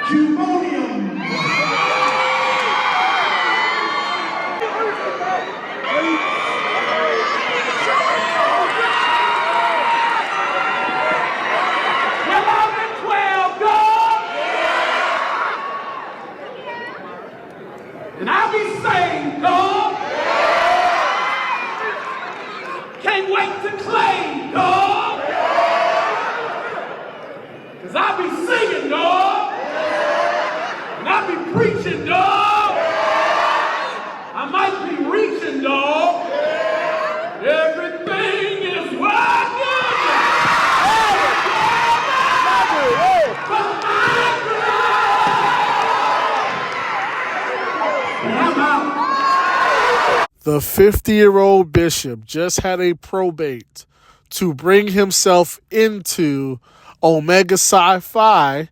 Cumonium. Well, I'm in 12, God. And I'll be saying, God. Can't wait to claim, God. Because I'll be singing, God. And I'll be preaching, dog. I might be reaching, dog. Everything is working for my good. And I'm out. The 50-year-old bishop just had a probate to bring himself into Omega Psi Phi,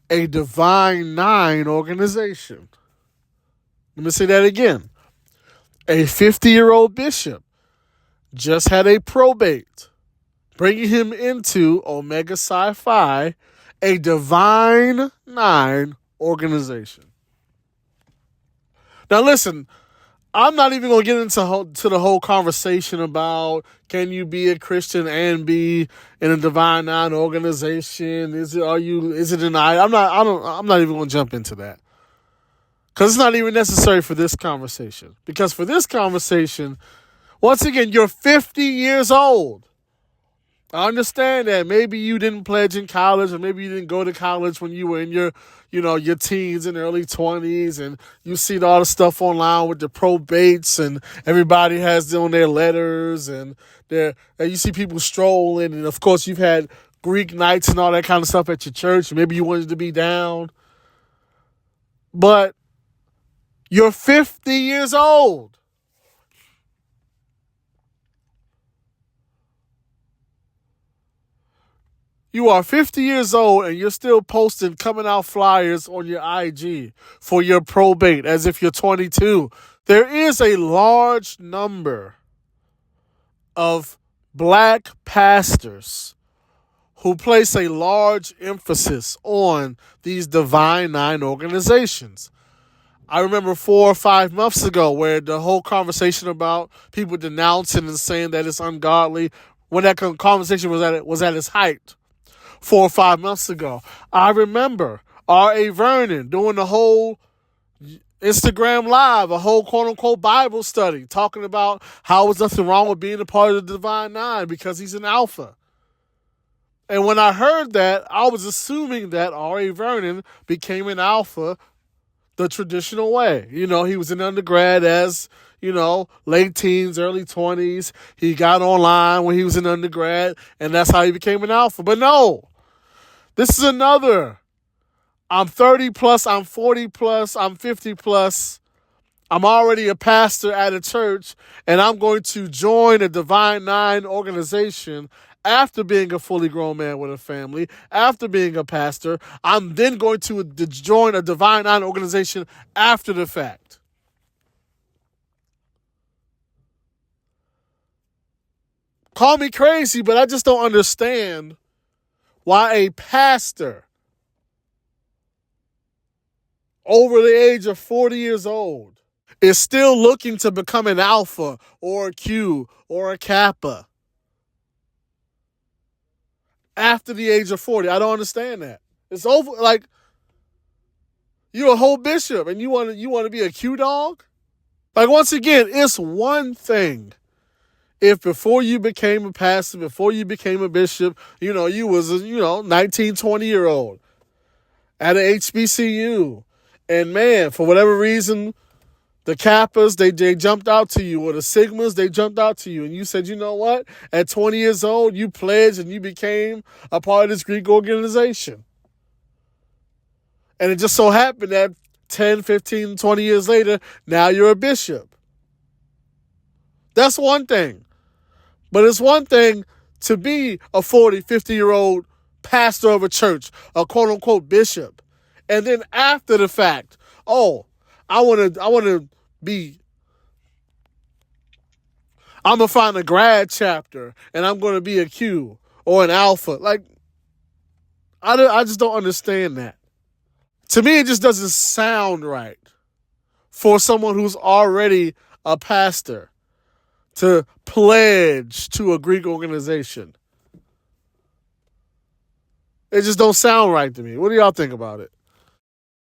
a Divine Nine organization. Let me say that again. A 50-year-old bishop just had a probate, bringing him into Omega Psi Phi, a Divine Nine organization. Now listen, I'm not even going to get into the whole conversation about can you be a Christian and be in a Divine Nine organization? Is it an I? I'm not even going to jump into that. Because it's not even necessary for this conversation. Because for this conversation, once again, you're 50 years old. I understand that maybe you didn't pledge in college, or maybe you didn't go to college when you were in your teens and early 20s, and you see all the stuff online with the probates, and everybody has on their letters, and you see people strolling, and of course you've had Greek nights and all that kind of stuff at your church. Maybe you wanted to be down. But you're 50 years old. You are 50 years old and you're still posting coming out flyers on your IG for your probate as if you're 22. There is a large number of black pastors who place a large emphasis on these Divine Nine organizations. I remember 4 or 5 months ago where the whole conversation about people denouncing and saying that it's ungodly, when that conversation was at its height 4 or 5 months ago. I remember R.A. Vernon doing the whole Instagram Live, a whole quote-unquote Bible study, talking about how there's nothing wrong with being a part of the Divine Nine because he's an alpha. And when I heard that, I was assuming that R.A. Vernon became an alpha the traditional way. He was an undergrad as, late teens, early 20s. He got online when he was an undergrad, and that's how he became an alpha. But no, this is another. I'm 30 plus, I'm 40 plus, I'm 50 plus. I'm already a pastor at a church, and I'm going to join a Divine Nine organization after being a fully grown man with a family, after being a pastor. I'm then going to join a Divine Nine organization after the fact. Call me crazy, but I just don't understand why a pastor over the age of 40 years old is still looking to become an alpha or a Q or a Kappa after the age of 40. I don't understand that. It's over. Like, you're a whole bishop and you want to be a Q dog? Like, once again, it's one thing if before you became a pastor, before you became a bishop, you was a 19, 20-year-old at an HBCU. And man, for whatever reason, the Kappas, they jumped out to you, or the Sigmas, they jumped out to you. And you said, you know what? At 20 years old, you pledged and you became a part of this Greek organization. And it just so happened that 10, 15, 20 years later, now you're a bishop. That's one thing. But it's one thing to be a 40, 50-year-old pastor of a church, a quote-unquote bishop. And then after the fact, I'm going to find a grad chapter and I'm going to be a Q or an alpha. Like, I just don't understand that. To me, it just doesn't sound right for someone who's already a pastor to pledge to a Greek organization. It just don't sound right to me. What do y'all think about it?